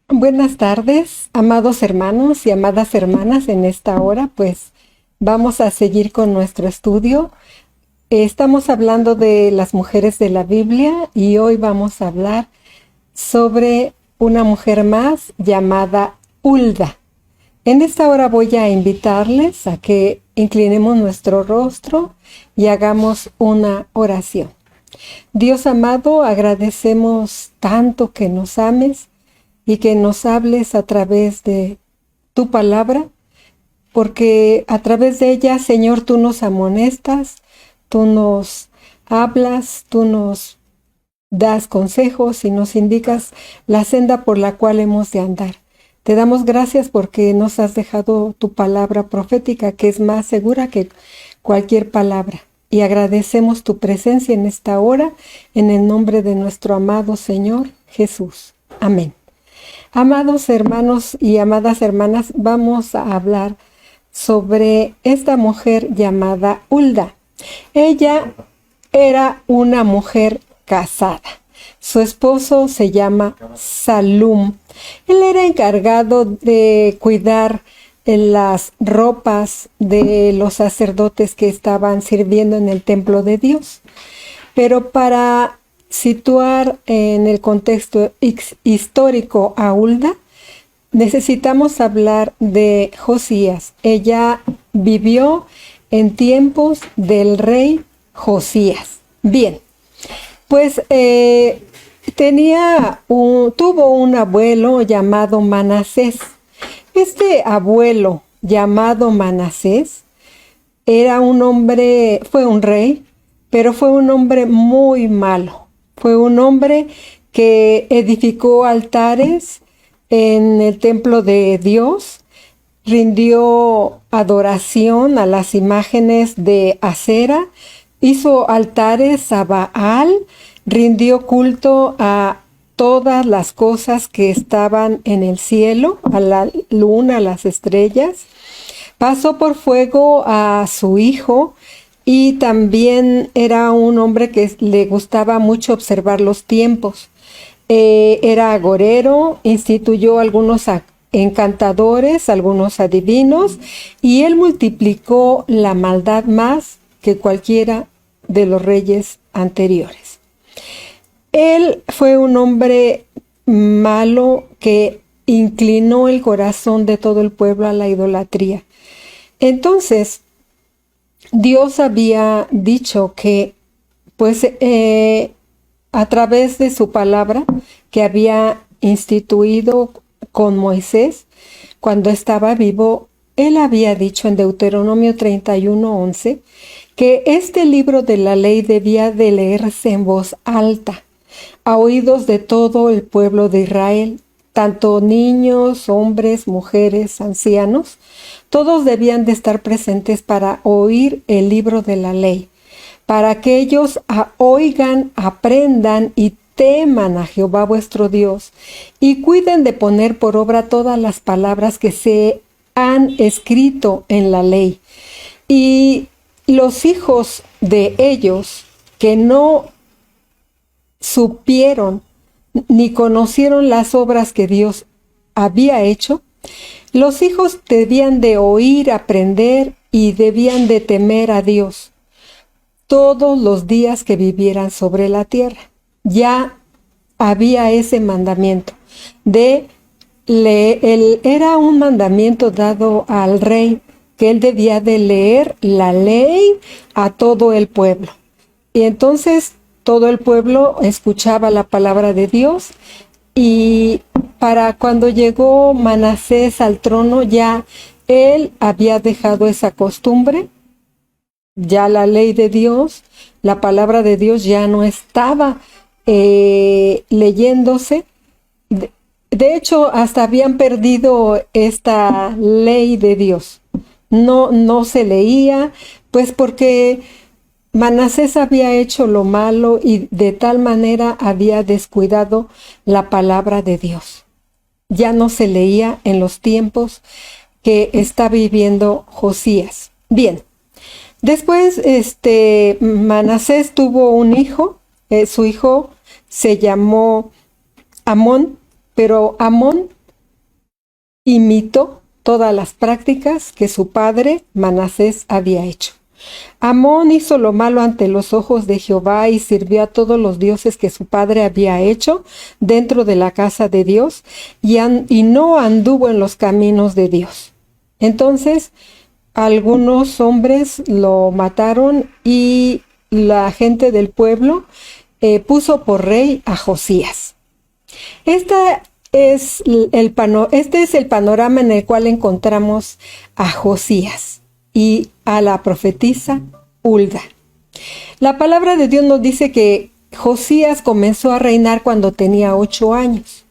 Buenas tardes, amados hermanos y amadas hermanas. En esta hora, pues, vamos a seguir con nuestro estudio. Estamos hablando de las mujeres de la Biblia y hoy vamos a hablar sobre una mujer más llamada Hulda. En esta hora voy a invitarles a que inclinemos nuestro rostro y hagamos una oración. Dios amado, agradecemos tanto que nos ames y que nos hables a través de tu palabra, porque a través de ella, Señor, tú nos amonestas, tú nos hablas, tú nos das consejos y nos indicas la senda por la cual hemos de andar. Te damos gracias porque nos has dejado tu palabra profética, que es más segura que cualquier palabra. Y agradecemos tu presencia en esta hora, en el nombre de nuestro amado Señor Jesús. Amén. Amados hermanos y amadas hermanas, vamos a hablar sobre esta mujer llamada Hulda. Ella era una mujer casada. Su esposo se llama Salum. Él era encargado de cuidar las ropas de los sacerdotes que estaban sirviendo en el templo de Dios. Pero para situar en el contexto histórico a Hulda, necesitamos hablar de Josías. Ella vivió en tiempos del rey Josías. Bien, pues tuvo un abuelo llamado Manasés. Este abuelo llamado Manasés era un hombre, fue un rey, pero fue un hombre muy malo. Fue un hombre que edificó altares en el templo de Dios, rindió adoración a las imágenes de Acera, hizo altares a Baal, rindió culto a todas las cosas que estaban en el cielo, a la luna, a las estrellas. Pasó por fuego a su hijo y también era un hombre que le gustaba mucho observar los tiempos. Era agorero, instituyó algunos encantadores, algunos adivinos, y él multiplicó la maldad más que cualquiera de los reyes anteriores. Él fue un hombre malo que inclinó el corazón de todo el pueblo a la idolatría. Entonces, Dios había dicho que, pues, a través de su palabra que había instituido con Moisés cuando estaba vivo, él había dicho en Deuteronomio 31:11 que este libro de la ley debía de leerse en voz alta, a oídos de todo el pueblo de Israel, tanto niños, hombres, mujeres, ancianos, todos debían de estar presentes para oír el libro de la ley, para que ellos oigan, aprendan y teman a Jehová vuestro Dios, y cuiden de poner por obra todas las palabras que se han escrito en la ley. Y los hijos de ellos que no supieron ni conocieron las obras que Dios había hecho, los hijos debían de oír, aprender y debían de temer a Dios todos los días que vivieran sobre la tierra. Ya había ese mandamiento era un mandamiento dado al rey, que él debía de leer la ley a todo el pueblo. Y entonces todo el pueblo escuchaba la palabra de Dios, y para cuando llegó Manasés al trono, ya él había dejado esa costumbre. Ya la ley de Dios, la palabra de Dios ya no estaba leyéndose. De hecho, hasta habían perdido esta ley de Dios. No se leía, pues porque Manasés había hecho lo malo y de tal manera había descuidado la palabra de Dios. Ya no se leía en los tiempos que está viviendo Josías. Bien. Después, Manasés tuvo un hijo, su hijo se llamó Amón, pero Amón imitó todas las prácticas que su padre Manasés había hecho. Amón hizo lo malo ante los ojos de Jehová y sirvió a todos los dioses que su padre había hecho dentro de la casa de Dios y no anduvo en los caminos de Dios. Entonces, algunos hombres lo mataron y la gente del pueblo puso por rey a Josías. Este es el panorama en el cual encontramos a Josías y a la profetisa Hulda. La palabra de Dios nos dice que Josías comenzó a reinar cuando tenía 8 años.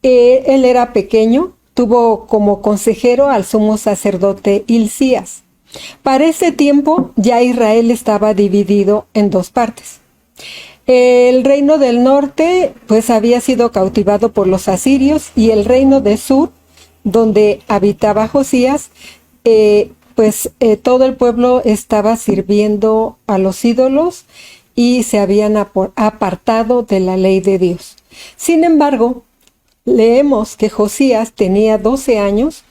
Él era pequeño, tuvo como consejero al sumo sacerdote Hilcías. Para ese tiempo ya Israel estaba dividido en 2 partes. El reino del norte pues había sido cautivado por los asirios y el reino del sur, donde habitaba Josías, todo el pueblo estaba sirviendo a los ídolos y se habían apartado de la ley de Dios. Sin embargo, leemos que Josías tenía 12 años,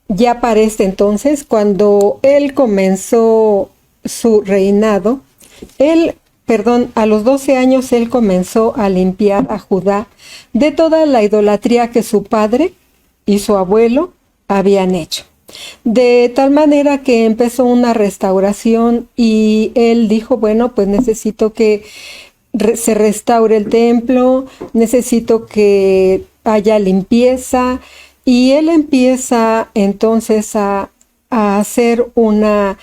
ya para este entonces, cuando él comenzó su reinado. A los 12 años él comenzó a limpiar a Judá de toda la idolatría que su padre y su abuelo habían hecho. De tal manera que empezó una restauración y él dijo, bueno, pues necesito que se restaure el templo, necesito que haya limpieza, y él empieza entonces a hacer una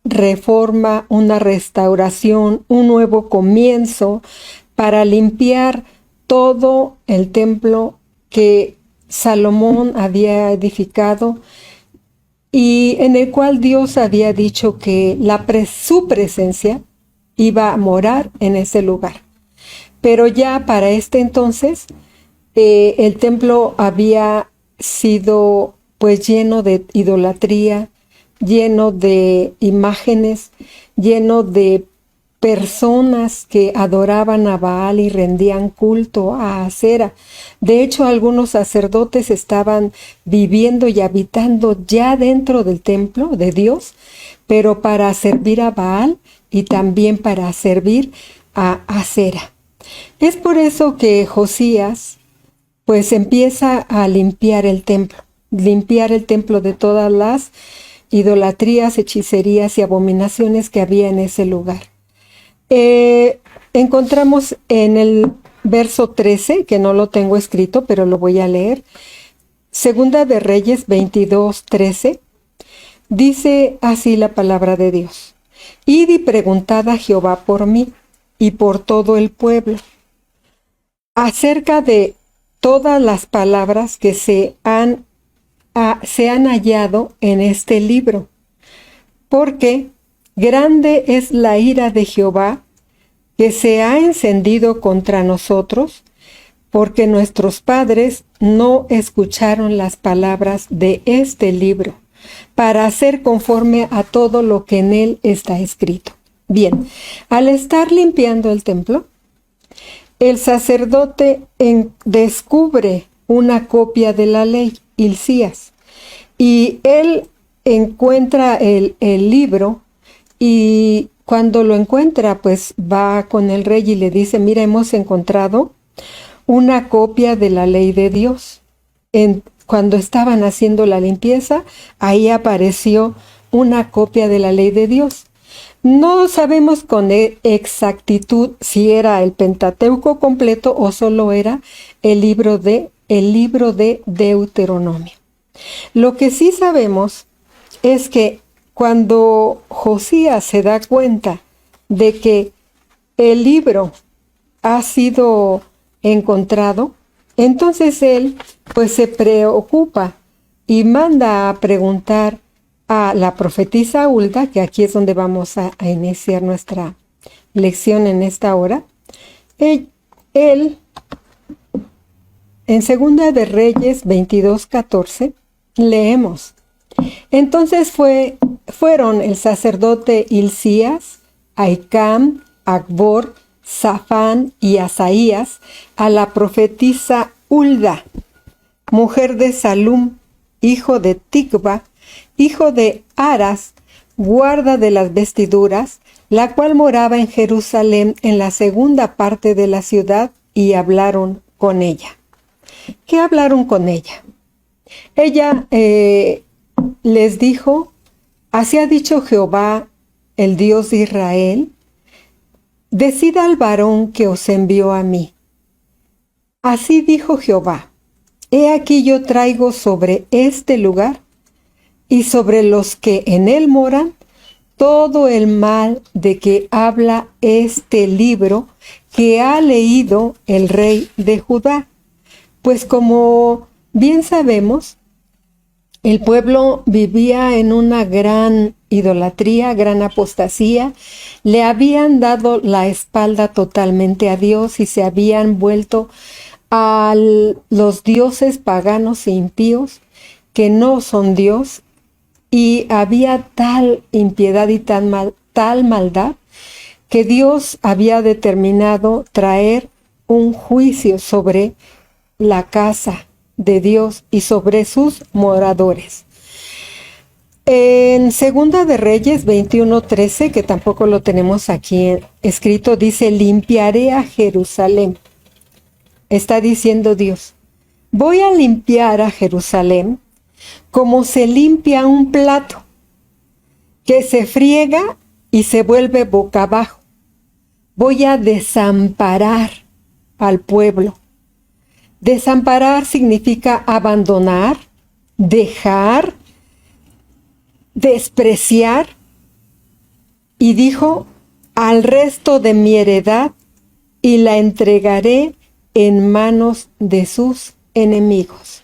reforma, una restauración, un nuevo comienzo para limpiar todo el templo que Salomón había edificado y en el cual Dios había dicho que su presencia iba a morar en ese lugar. Pero ya para este entonces el templo había sido pues lleno de idolatría, lleno de imágenes, lleno de personas que adoraban a Baal y rendían culto a Acera. De hecho, algunos sacerdotes estaban viviendo y habitando ya dentro del templo de Dios, pero para servir a Baal y también para servir a Acera. Es por eso que Josías pues empieza a limpiar el templo de todas las idolatrías, hechicerías y abominaciones que había en ese lugar. Encontramos en el verso 13, que no lo tengo escrito, pero lo voy a leer. Segunda de Reyes 22:13. Dice así la palabra de Dios: Id y preguntad a Jehová por mí y por todo el pueblo, acerca de todas las palabras que se han hallado en este libro, porque grande es la ira de Jehová que se ha encendido contra nosotros, porque nuestros padres no escucharon las palabras de este libro, para hacer conforme a todo lo que en él está escrito. Bien, al estar limpiando el templo, el sacerdote descubre una copia de la ley, Hilcías, y él encuentra el libro, y cuando lo encuentra, pues va con el rey y le dice: mira, hemos encontrado una copia de la ley de Dios. Cuando estaban haciendo la limpieza, ahí apareció una copia de la ley de Dios. No sabemos con exactitud si era el Pentateuco completo o solo era el libro de Deuteronomio. Lo que sí sabemos es que cuando Josías se da cuenta de que el libro ha sido encontrado, entonces él pues se preocupa y manda a preguntar a la profetisa Hulda, que aquí es donde vamos a iniciar nuestra lección en esta hora. Él en Segunda de Reyes 22:14 leemos: entonces fueron el sacerdote Hilcías, Ahicam, Acbor, Safán y Asaías a la profetisa Hulda mujer de Salum, hijo de Ticva, hijo de Aras, guarda de las vestiduras, la cual moraba en Jerusalén en la segunda parte de la ciudad, y hablaron con ella. ¿Qué hablaron con ella? Ella les dijo: así ha dicho Jehová, el Dios de Israel, decida al varón que os envió a mí. Así dijo Jehová: he aquí yo traigo sobre este lugar y sobre los que en él moran todo el mal de que habla este libro que ha leído el rey de Judá. Pues como bien sabemos, el pueblo vivía en una gran idolatría, gran apostasía. Le habían dado la espalda totalmente a Dios y se habían vuelto a los dioses paganos e impíos que no son Dios. Y había tal impiedad y tal maldad que Dios había determinado traer un juicio sobre la casa de Dios y sobre sus moradores. En Segunda de Reyes 21:13, que tampoco lo tenemos aquí escrito, dice: limpiaré a Jerusalén. Está diciendo Dios: voy a limpiar a Jerusalén como se limpia un plato, que se friega y se vuelve boca abajo. Voy a desamparar al pueblo. Desamparar significa abandonar, dejar, despreciar. Y dijo: al resto de mi heredad, y la entregaré en manos de sus enemigos.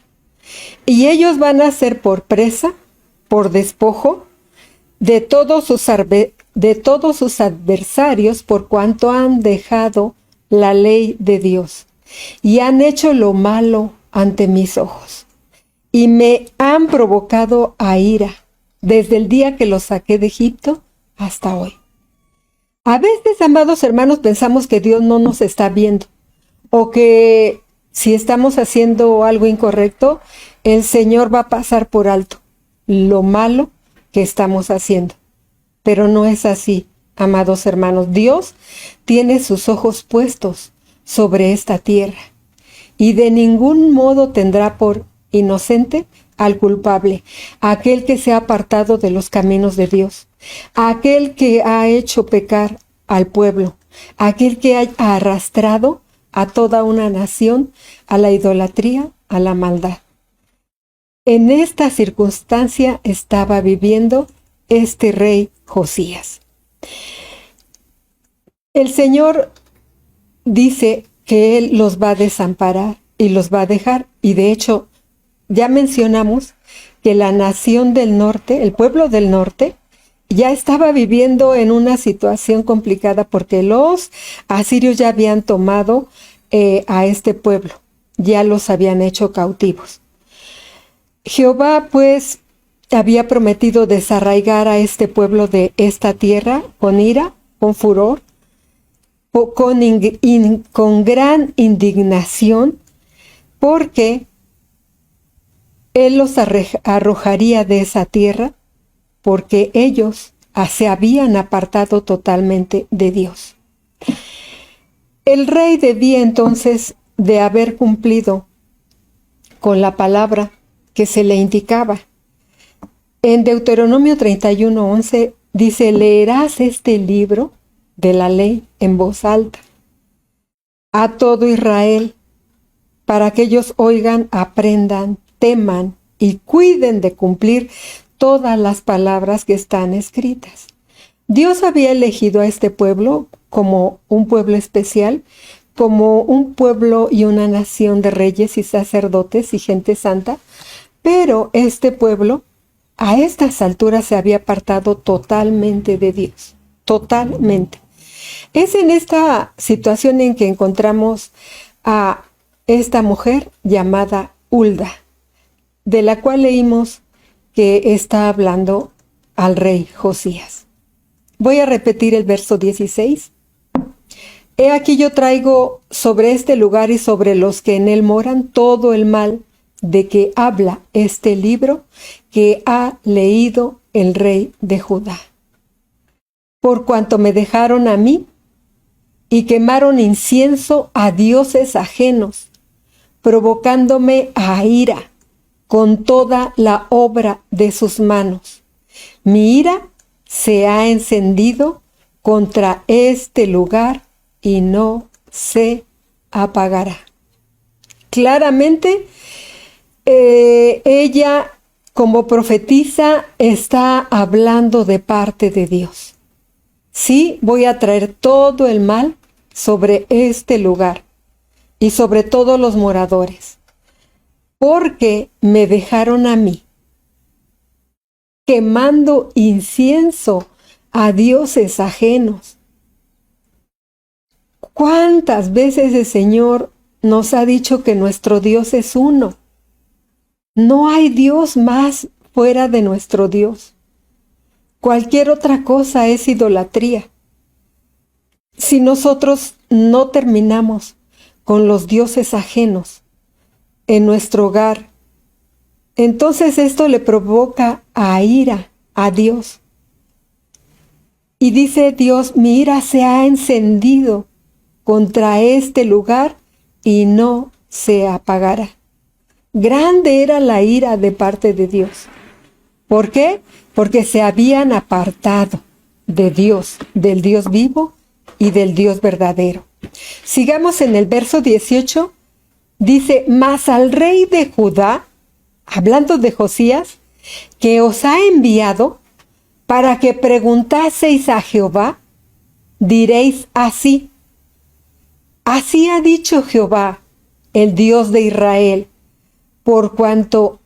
Y ellos van a ser por presa, por despojo, de todos sus adversarios, por cuanto han dejado la ley de Dios y han hecho lo malo ante mis ojos, y me han provocado a ira desde el día que los saqué de Egipto hasta hoy. A veces, amados hermanos, pensamos que Dios no nos está viendo, o que si estamos haciendo algo incorrecto, el Señor va a pasar por alto lo malo que estamos haciendo. Pero no es así, amados hermanos. Dios tiene sus ojos puestos sobre esta tierra y de ningún modo tendrá por inocente al culpable, a aquel que se ha apartado de los caminos de Dios, a aquel que ha hecho pecar al pueblo, a aquel que ha arrastrado a toda una nación a la idolatría, a la maldad. En esta circunstancia estaba viviendo este rey Josías. El Señor dice que Él los va a desamparar y los va a dejar. Y de hecho, ya mencionamos que la nación del norte, el pueblo del norte, ya estaba viviendo en una situación complicada porque los asirios ya habían tomado a este pueblo, ya los habían hecho cautivos. Jehová pues había prometido desarraigar a este pueblo de esta tierra con ira, con furor, con gran indignación, porque Él los arrojaría de esa tierra, porque ellos se habían apartado totalmente de Dios. El rey debía entonces de haber cumplido con la palabra que se le indicaba. En Deuteronomio 31:11 dice: leerás este libro de la ley en voz alta a todo Israel, para que ellos oigan, aprendan, teman y cuiden de cumplir todas las palabras que están escritas. Dios había elegido a este pueblo como un pueblo especial, como un pueblo y una nación de reyes y sacerdotes y gente santa, pero este pueblo a estas alturas se había apartado totalmente de Dios, totalmente. Es en esta situación en que encontramos a esta mujer llamada Hulda, de la cual leímos que está hablando al rey Josías. Voy a repetir el verso 16. He aquí yo traigo sobre este lugar y sobre los que en él moran todo el mal de que habla este libro que ha leído el rey de Judá. Por cuanto me dejaron a mí y quemaron incienso a dioses ajenos, provocándome a ira con toda la obra de sus manos. Mi ira se ha encendido contra este lugar y no se apagará. Claramente, ella como profetisa está hablando de parte de Dios. Sí, voy a traer todo el mal sobre este lugar y sobre todos los moradores, porque me dejaron a mí, quemando incienso a dioses ajenos. ¿Cuántas veces el Señor nos ha dicho que nuestro Dios es uno? No hay Dios más fuera de nuestro Dios. Cualquier otra cosa es idolatría. Si nosotros no terminamos con los dioses ajenos en nuestro hogar, entonces esto le provoca a ira a Dios. Y dice Dios, mi ira se ha encendido contra este lugar y no se apagará. Grande era la ira de parte de Dios. ¿Por qué? Porque se habían apartado de Dios, del Dios vivo y del Dios verdadero. Sigamos en el verso 18. Dice, mas al rey de Judá, hablando de Josías, que os ha enviado para que preguntaseis a Jehová, diréis así: así ha dicho Jehová, el Dios de Israel, por cuanto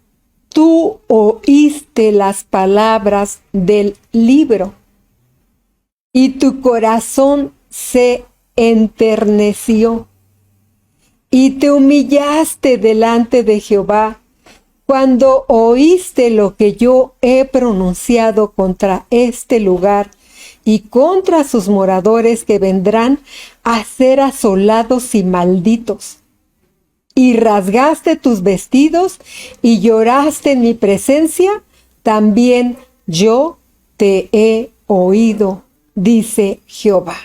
tú oíste las palabras del libro, y tu corazón se enterneció, y te humillaste delante de Jehová, cuando oíste lo que yo he pronunciado contra este lugar y contra sus moradores que vendrán a ser asolados y malditos. Y rasgaste tus vestidos y lloraste en mi presencia, también yo te he oído, dice Jehová.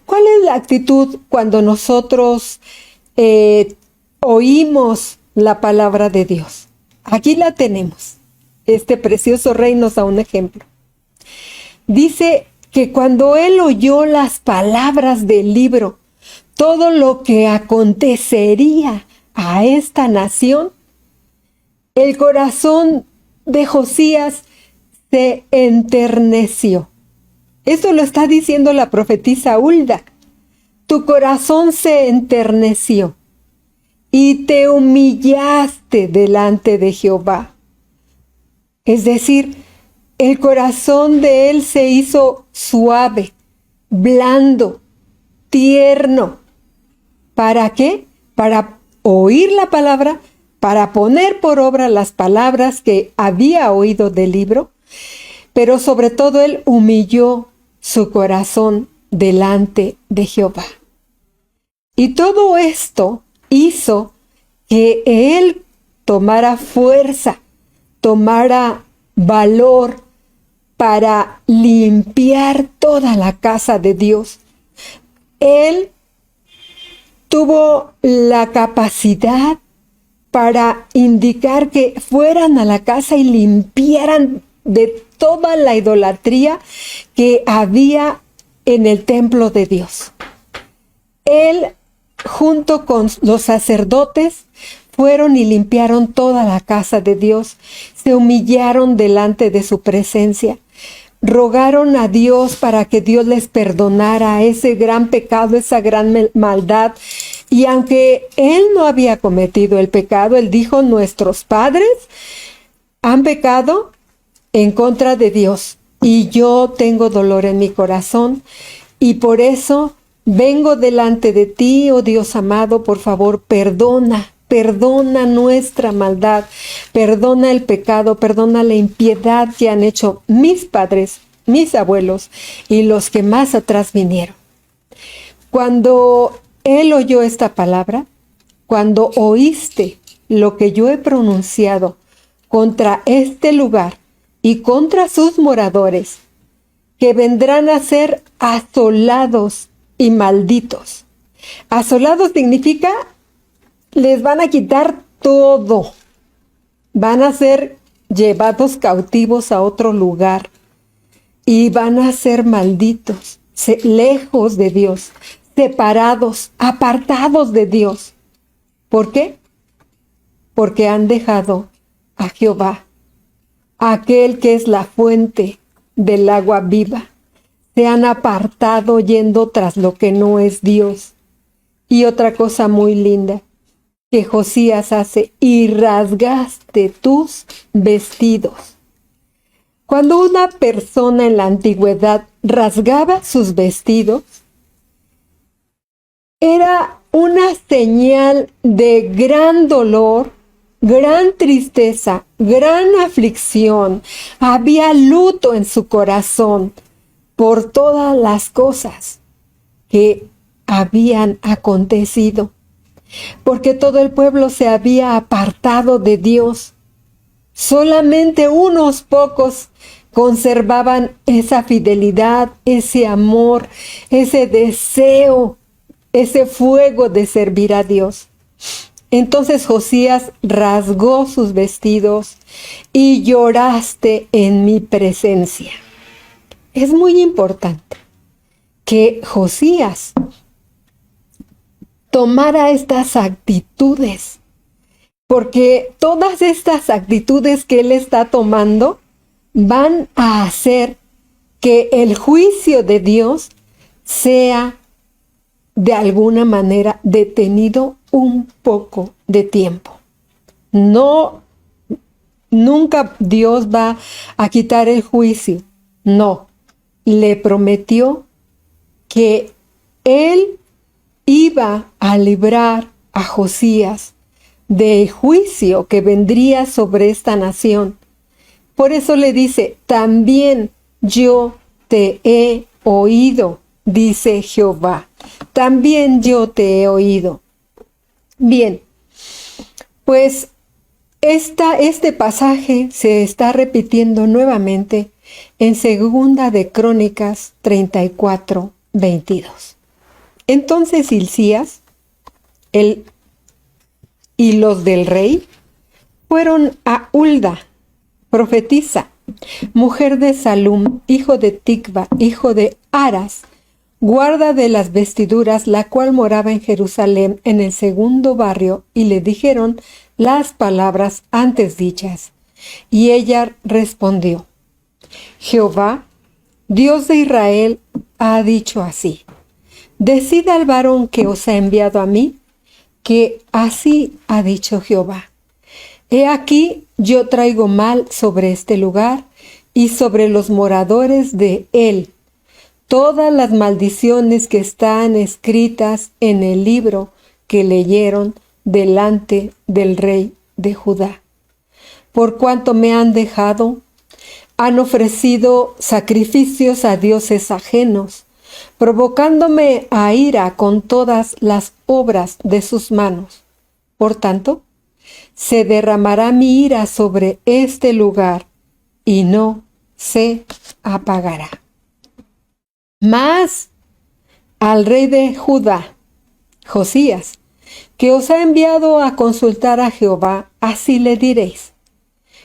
¿Cuál es la actitud cuando nosotros oímos la palabra de Dios? Aquí la tenemos. Este precioso rey nos da un ejemplo. Dice que cuando él oyó las palabras del libro, todo lo que acontecería a esta nación, el corazón de Josías se enterneció. Esto lo está diciendo la profetisa Hulda. Tu corazón se enterneció y te humillaste delante de Jehová. Es decir, el corazón de él se hizo suave, blando, tierno. ¿Para qué? Para oír la palabra, para poner por obra las palabras que había oído del libro, pero sobre todo él humilló su corazón delante de Jehová. Y todo esto hizo que él tomara fuerza, tomara valor para limpiar toda la casa de Dios. Él tuvo la capacidad para indicar que fueran a la casa y limpiaran de toda la idolatría que había en el templo de Dios. Él, junto con los sacerdotes, fueron y limpiaron toda la casa de Dios, se humillaron delante de su presencia, rogaron a Dios para que Dios les perdonara ese gran pecado, esa gran maldad. Y aunque él no había cometido el pecado, él dijo, nuestros padres han pecado en contra de Dios y yo tengo dolor en mi corazón y por eso vengo delante de ti, oh Dios amado, por favor, perdona nuestra maldad, perdona el pecado, perdona la impiedad que han hecho mis padres, mis abuelos y los que más atrás vinieron. Cuando él oyó esta palabra, cuando oíste lo que yo he pronunciado contra este lugar y contra sus moradores, que vendrán a ser asolados y malditos. Asolados significa les van a quitar todo. Van a ser llevados cautivos a otro lugar y van a ser malditos, lejos de Dios, separados, apartados de Dios. ¿Por qué? Porque han dejado a Jehová, aquel que es la fuente del agua viva. Se han apartado yendo tras lo que no es Dios. Y otra cosa muy linda que Josías hace: y rasgaste tus vestidos. Cuando una persona en la antigüedad rasgaba sus vestidos, era una señal de gran dolor, gran tristeza, gran aflicción. Había luto en su corazón por todas las cosas que habían acontecido, porque todo el pueblo se había apartado de Dios. Solamente unos pocos conservaban esa fidelidad, ese amor, ese deseo, ese fuego de servir a Dios. Entonces Josías rasgó sus vestidos y lloraste en mi presencia. Es muy importante que Josías tomara estas actitudes, porque todas estas actitudes que él está tomando van a hacer que el juicio de Dios sea de alguna manera detenido un poco de tiempo. No, nunca Dios va a quitar el juicio. No, le prometió que él iba a librar a Josías del juicio que vendría sobre esta nación. Por eso le dice: también yo te he oído, dice Jehová. También yo te he oído. Bien, pues este pasaje se está repitiendo nuevamente en Segunda de Crónicas 34, 22. Entonces Hilcías, y los del rey fueron a Hulda, profetisa, mujer de Salum, hijo de Ticva, hijo de Aras, guarda de las vestiduras, la cual moraba en Jerusalén, en el segundo barrio, y le dijeron las palabras antes dichas. Y ella respondió: Jehová, Dios de Israel, ha dicho así: decid al varón que os ha enviado a mí, que así ha dicho Jehová: he aquí, yo traigo mal sobre este lugar y sobre los moradores de él, todas las maldiciones que están escritas en el libro que leyeron delante del rey de Judá. Por cuanto me han dejado, han ofrecido sacrificios a dioses ajenos, provocándome a ira con todas las obras de sus manos. Por tanto, se derramará mi ira sobre este lugar y no se apagará. Mas al rey de Judá, Josías, que os ha enviado a consultar a Jehová, así le diréis: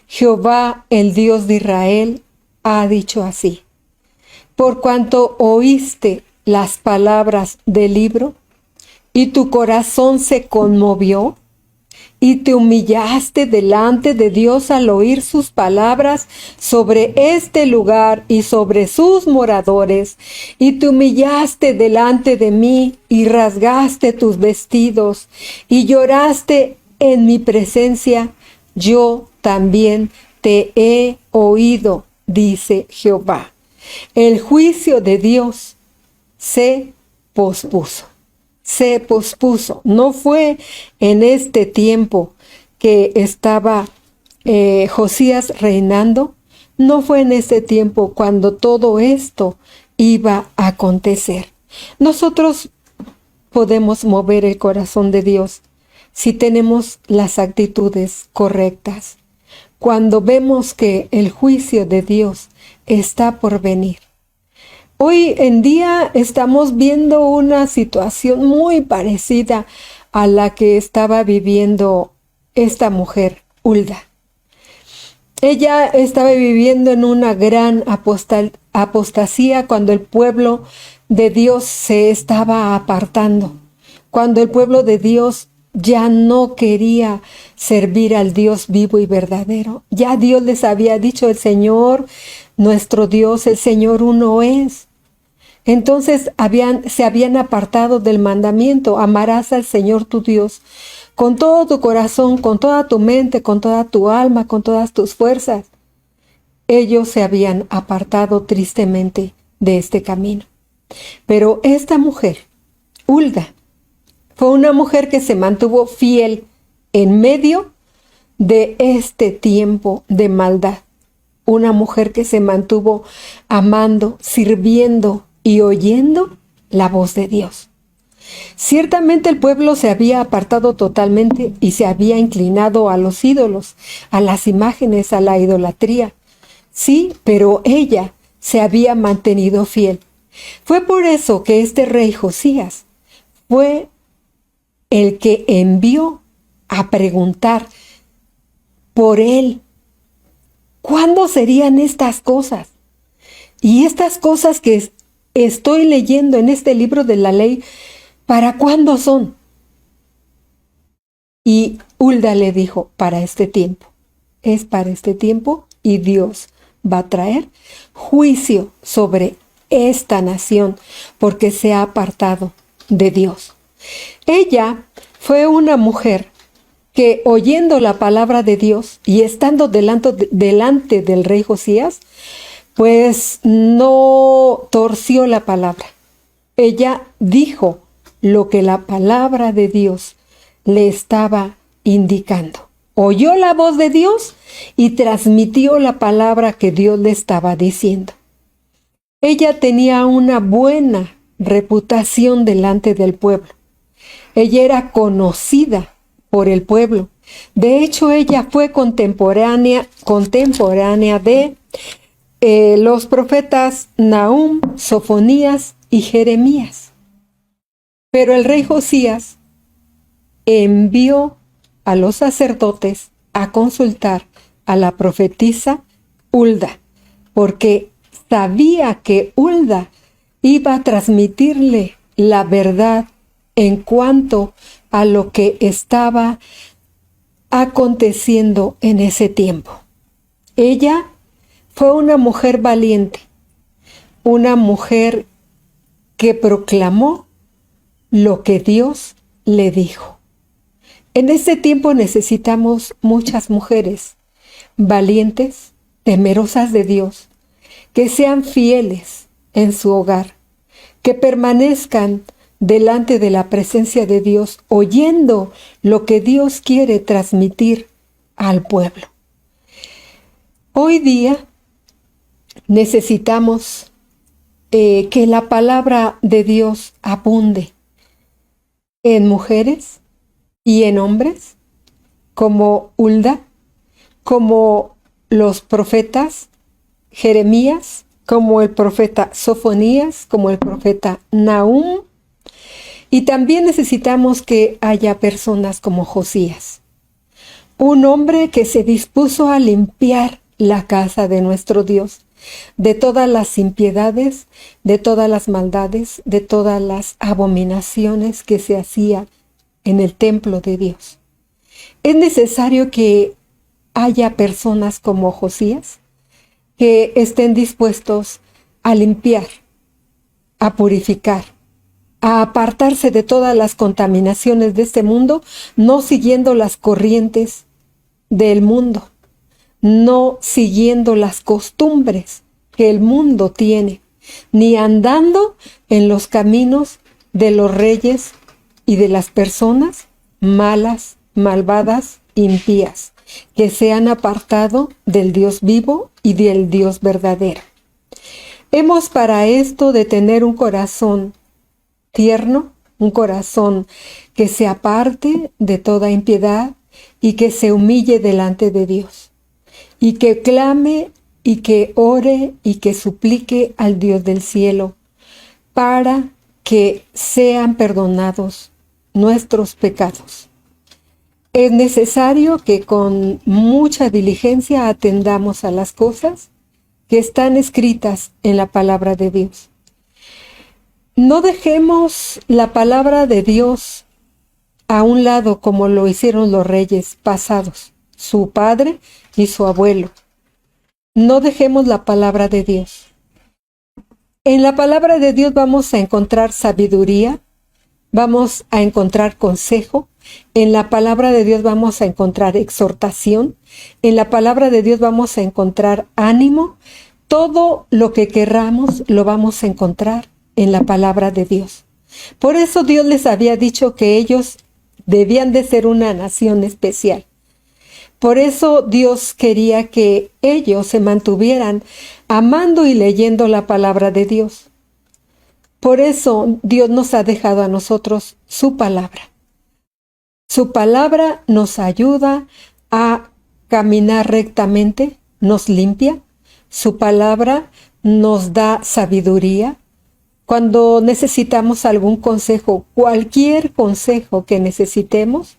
Jehová, el Dios de Israel, ha dicho así: por cuanto oíste las palabras del libro, y tu corazón se conmovió, y te humillaste delante de Dios al oír sus palabras sobre este lugar y sobre sus moradores, y te humillaste delante de mí, y rasgaste tus vestidos, y lloraste en mi presencia, yo también te he oído, dice Jehová. El juicio de Dios se pospuso. Se pospuso. No fue en este tiempo que estaba Josías reinando. No fue en este tiempo cuando todo esto iba a acontecer. Nosotros podemos mover el corazón de Dios si tenemos las actitudes correctas, cuando vemos que el juicio de Dios está por venir. Hoy en día estamos viendo una situación muy parecida a la que estaba viviendo esta mujer, Hulda. Ella estaba viviendo en una gran apostasía cuando el pueblo de Dios se estaba apartando, cuando el pueblo de Dios ya no quería servir al Dios vivo y verdadero. Ya Dios les había dicho, el Señor, nuestro Dios, el Señor uno es. Entonces se habían apartado del mandamiento, amarás al Señor tu Dios con todo tu corazón, con toda tu mente, con toda tu alma, con todas tus fuerzas. Ellos se habían apartado tristemente de este camino. Pero esta mujer, Hulda, fue una mujer que se mantuvo fiel en medio de este tiempo de maldad. Una mujer que se mantuvo amando, sirviendo y oyendo la voz de Dios. Ciertamente el pueblo se había apartado totalmente y se había inclinado a los ídolos, a las imágenes, a la idolatría. Sí, pero ella se había mantenido fiel. Fue por eso que este rey Josías fue el que envió a preguntar por él. ¿Cuándo serían estas cosas? Y estas cosas que estoy leyendo en este libro de la ley, ¿para cuándo son? Y Hulda le dijo, para este tiempo. Es para este tiempo y Dios va a traer juicio sobre esta nación porque se ha apartado de Dios. Ella fue una mujer que oyendo la palabra de Dios y estando delante del rey Josías, pues no torció la palabra. Ella dijo lo que la palabra de Dios le estaba indicando. Oyó la voz de Dios y transmitió la palabra que Dios le estaba diciendo. Ella tenía una buena reputación delante del pueblo. Ella era conocida por el pueblo. De hecho, ella fue contemporánea de los profetas Nahum, Sofonías y Jeremías. Pero el rey Josías envió a los sacerdotes a consultar a la profetisa Hulda, porque sabía que Hulda iba a transmitirle la verdad en cuanto a lo que estaba aconteciendo en ese tiempo. Ella fue una mujer valiente, una mujer que proclamó lo que Dios le dijo. En este tiempo necesitamos muchas mujeres valientes, temerosas de Dios, que sean fieles en su hogar, que permanezcan delante de la presencia de Dios, oyendo lo que Dios quiere transmitir al pueblo. Hoy día necesitamos que la palabra de Dios abunde en mujeres y en hombres, como Hulda, como los profetas Jeremías, como el profeta Sofonías, como el profeta Nahum. Y también necesitamos que haya personas como Josías, un hombre que se dispuso a limpiar la casa de nuestro Dios, de todas las impiedades, de todas las maldades, de todas las abominaciones que se hacía en el templo de Dios. Es necesario que haya personas como Josías que estén dispuestos a limpiar, a purificar, a apartarse de todas las contaminaciones de este mundo, no siguiendo las corrientes del mundo, no siguiendo las costumbres que el mundo tiene, ni andando en los caminos de los reyes y de las personas malas, malvadas, impías, que se han apartado del Dios vivo y del Dios verdadero. Hemos para esto de tener un corazón tierno, un corazón que se aparte de toda impiedad y que se humille delante de Dios, y que clame y que ore y que suplique al Dios del cielo para que sean perdonados nuestros pecados. Es necesario que con mucha diligencia atendamos a las cosas que están escritas en la palabra de Dios. No dejemos la palabra de Dios a un lado como lo hicieron los reyes pasados, su padre y su abuelo. No dejemos la palabra de Dios. En la palabra de Dios vamos a encontrar sabiduría, vamos a encontrar consejo, en la palabra de Dios vamos a encontrar exhortación, en la palabra de Dios vamos a encontrar ánimo. Todo lo que querramos lo vamos a encontrar en la palabra de Dios. Por eso Dios les había dicho que ellos debían de ser una nación especial. Por eso Dios quería que ellos se mantuvieran amando y leyendo la palabra de Dios. Por eso Dios nos ha dejado a nosotros su palabra. Su palabra nos ayuda a caminar rectamente, nos limpia. Su palabra nos da sabiduría. Cuando necesitamos algún consejo, cualquier consejo que necesitemos,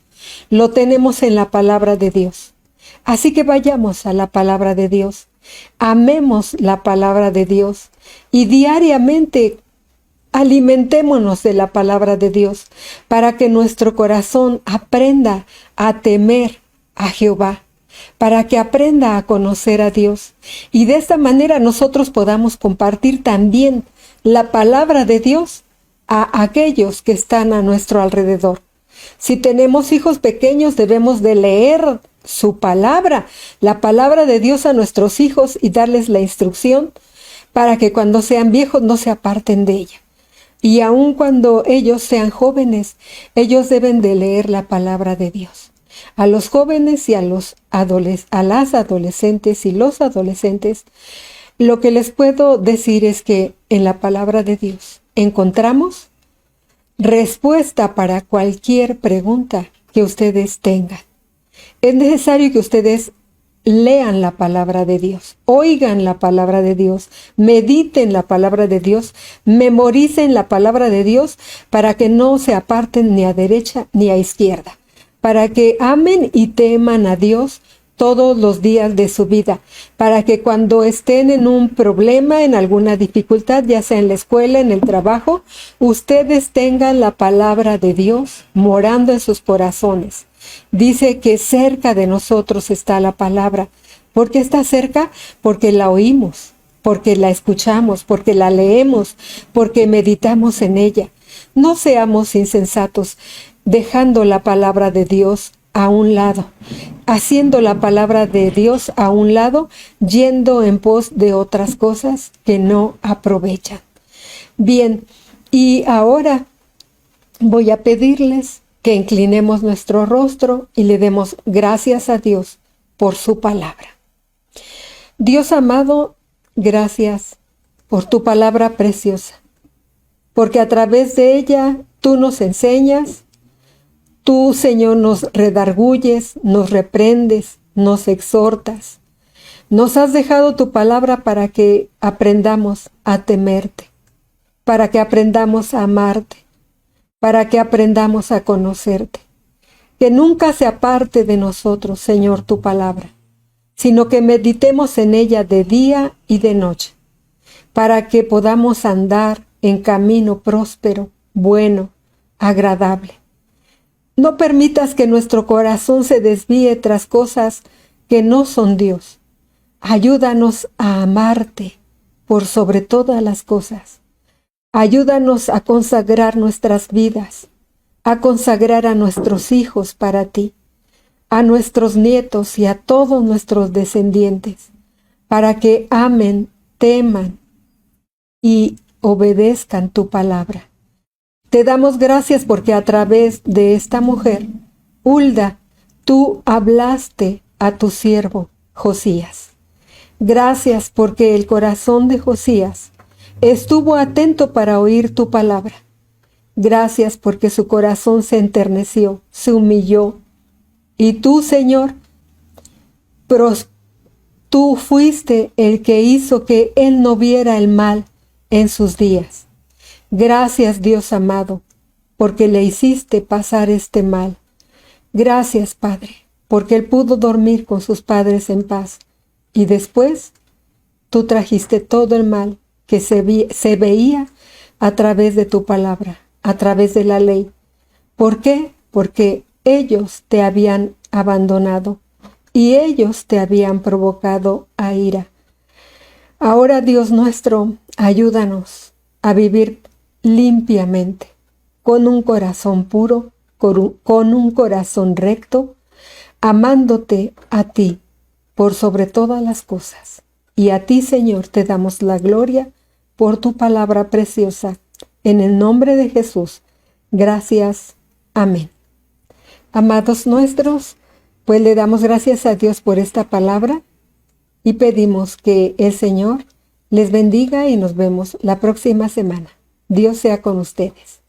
lo tenemos en la palabra de Dios. Así que vayamos a la palabra de Dios, amemos la palabra de Dios y diariamente alimentémonos de la palabra de Dios para que nuestro corazón aprenda a temer a Jehová, para que aprenda a conocer a Dios. Y de esta manera nosotros podamos compartir también la palabra de Dios a aquellos que están a nuestro alrededor. Si tenemos hijos pequeños, debemos de leer su palabra, la palabra de Dios a nuestros hijos y darles la instrucción para que cuando sean viejos no se aparten de ella. Y aun cuando ellos sean jóvenes, ellos deben de leer la palabra de Dios. A los jóvenes y a las adolescentes y los adolescentes, lo que les puedo decir es que en la palabra de Dios encontramos respuesta para cualquier pregunta que ustedes tengan. Es necesario que ustedes lean la palabra de Dios, oigan la palabra de Dios, mediten la palabra de Dios, memoricen la palabra de Dios para que no se aparten ni a derecha ni a izquierda, para que amen y teman a Dios todos los días de su vida, para que cuando estén en un problema, en alguna dificultad, ya sea en la escuela, en el trabajo, ustedes tengan la palabra de Dios morando en sus corazones. Dice que cerca de nosotros está la palabra. ¿Por qué está cerca? Porque la oímos, porque la escuchamos, porque la leemos, porque meditamos en ella. No seamos insensatos, dejando la palabra de Dios a un lado, haciendo la palabra de Dios a un lado, yendo en pos de otras cosas que no aprovechan. Bien, y ahora voy a pedirles que inclinemos nuestro rostro y le demos gracias a Dios por su palabra. Dios amado, gracias por tu palabra preciosa, porque a través de ella tú nos enseñas. Tú, Señor, nos redarguyes, nos reprendes, nos exhortas. Nos has dejado tu palabra para que aprendamos a temerte, para que aprendamos a amarte, para que aprendamos a conocerte. Que nunca se aparte de nosotros, Señor, tu palabra, sino que meditemos en ella de día y de noche, para que podamos andar en camino próspero, bueno, agradable. No permitas que nuestro corazón se desvíe tras cosas que no son Dios. Ayúdanos a amarte por sobre todas las cosas. Ayúdanos a consagrar nuestras vidas, a consagrar a nuestros hijos para ti, a nuestros nietos y a todos nuestros descendientes, para que amen, teman y obedezcan tu palabra. Te damos gracias porque a través de esta mujer, Hulda, tú hablaste a tu siervo Josías. Gracias porque el corazón de Josías estuvo atento para oír tu palabra. Gracias porque su corazón se enterneció, se humilló. Y tú, Señor, tú fuiste el que hizo que él no viera el mal en sus días. Gracias, Dios amado, porque le hiciste pasar este mal. Gracias, Padre, porque él pudo dormir con sus padres en paz. Y después tú trajiste todo el mal que se veía a través de tu palabra, a través de la ley. ¿Por qué? Porque ellos te habían abandonado y ellos te habían provocado a ira. Ahora, Dios nuestro, ayúdanos a vivir limpiamente, con un corazón puro, con un corazón recto, amándote a ti por sobre todas las cosas. Y a ti, Señor, te damos la gloria por tu palabra preciosa. En el nombre de Jesús. Gracias. Amén. Amados nuestros, pues le damos gracias a Dios por esta palabra y pedimos que el Señor les bendiga y nos vemos la próxima semana. Dios sea con ustedes.